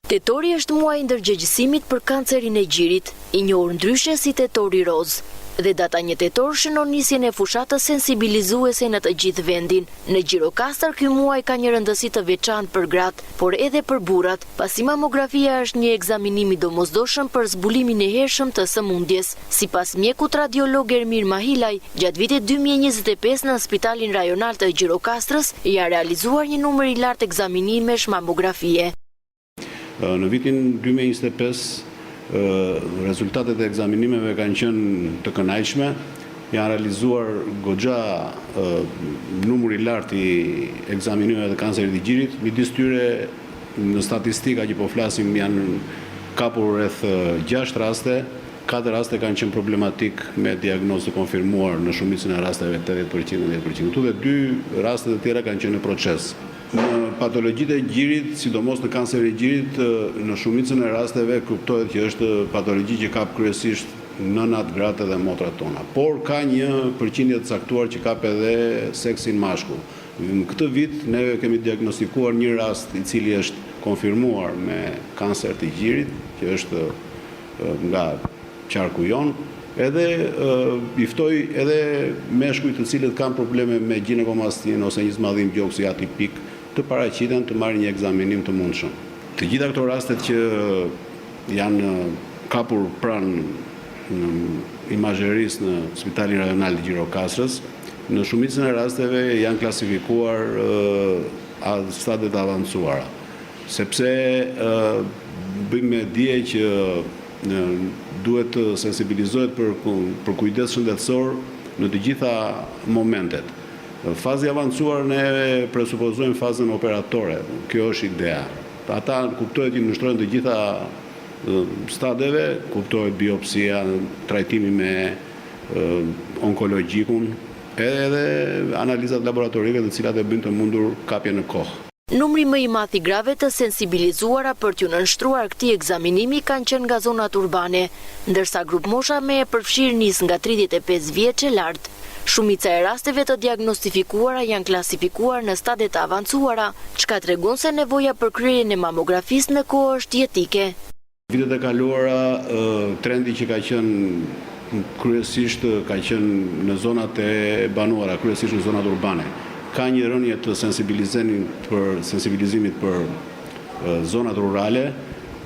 Tetori është muaji i ndërgjegjësimit për kancerin e gjirit, i njohur ndryshe si tetori roz. Dhe data 1 tetor shënon nisjen e fushatës sensibilizuese në të gjithë vendin. Në Gjirokastër ky muaj ka një rëndësi të veçantë për gratë, por edhe për burrat, pasi mamografia është një ekzaminim i domosdoshëm për zbulimin e hershëm të sëmundjes. Sipas mjekut radiolog Ermir Mahilaj, gjatë vitit 2025 në Spitalin Rajonal të Gjirokastrës ja realizuar një numër i lartë ekzaminimesh mamografie. Në vitin 2025 rezultatet e ekzaminimeve kanë qenë të kënaqshme, janë realizuar goxha numër i lartë i ekzaminimeve të kancerit të gjirit, midis tyre në statistika që po flasim janë kapur rreth 6 raste, 4 raste kanë qenë problematik me diagnozë të konfirmuar në shumicën e rasteve 80% e 10%. Këtu dhe 2 rastet e tjera kanë qenë në proces. Në patologjitë e gjirit, sidomos në kancerin e gjirit, në shumicën e rasteve kuptohet që është patologji që kap kryesisht nënat, gratë dhe motrat tona. Por ka një përqindje të caktuar që kap edhe seksin mashkull. Në këtë vit ne kemi diagnostikuar një rast i cili është konfirmuar me kancer të gjirit, që është nga qarku jon. Edhe i ftoj edhe meshkujt të cilët kanë probleme me ginekomastin ose një zmadhim gjoksi atipik të paraqiten të marrin një ekzaminim të mundshëm. Të gjitha këto rastet që janë kapur pranë imazherisë në Spitalin Rajonal të Gjirokastrës, në shumicën e rasteve janë klasifikuar stadet avancuara, sepse bëjmë me dije që duhet të sensibilizohet për kujdes shëndetësor në të gjitha momentet. Fazi avancuar ne presupozojmë fazën operatore, kjo është idea. Ata kuptohet që nështrojnë të gjitha stadeve, kuptohet biopsia, trajtimi me onkologjikun, edhe analizat laboratorive të cilat e bëjnë të mundur kapje në kohë. Numri më i madh i grave të sensibilizuara për t'u nënshtruar këtij ekzaminimi kanë qenë nga zonat urbane, ndërsa grup mosha me përfshirë nis nga 35 vjeç e lart. Shumica e rasteve të diagnostifikuara janë klasifikuar në stadet të avancuara, çka tregon se nevoja për kryerjen e mamografisë në kohë është jetike. Vitet e kaluara trendi që ka qenë kryesisht ka qenë në zonat e banuara, kryesisht në zonat urbane. Ka një rënje të sensibilizimit për zonat rurale.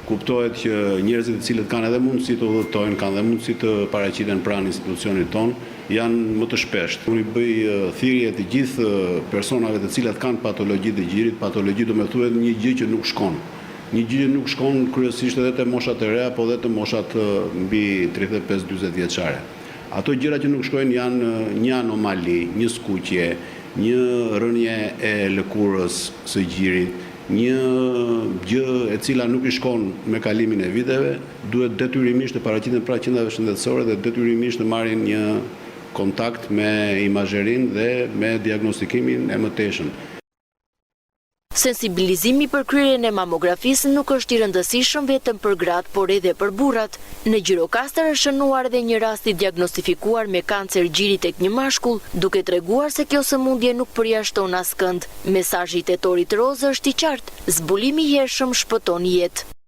Kuptohet që njerëzit të cilët kanë edhe mundësi të udhëtojnë, kanë edhe mundësi të paraqiten pranë institucionit tonë, janë më të shpesht. Unë i bëj thirrje të gjithë personave të cilat kanë patologji të gjirit, patologji do me thuhet një gjë që nuk shkon. Një gjë që nuk shkon kryesisht edhe te moshat e reja, po edhe te moshat mbi 35-40 vjeçare. Ato gjëra që nuk shkojnë janë një anomali, një skuqje, një rënje e lëkurës së gjirit, një gjë e cila nuk i shkon me kalimin e viteve, duhet detyrimisht të paraqiten pranë qendrave shëndetësore dhe detyrimisht të marrin një kontakt me imazherin dhe me diagnostikimin e mëtejshëm. Sensibilizimi për kryerjen e mamografisë nuk është i rëndësishëm vetëm për gratë, por edhe për burrat. Në Gjirokastër është shënuar edhe një rast i diagnostifikuar me kancer gjiri tek një mashkull, duke treguar se kjo sëmundje nuk përjashton askënd. Mesazhi i tetorit roz është i qartë: zbulimi i hershëm shpëton jetë.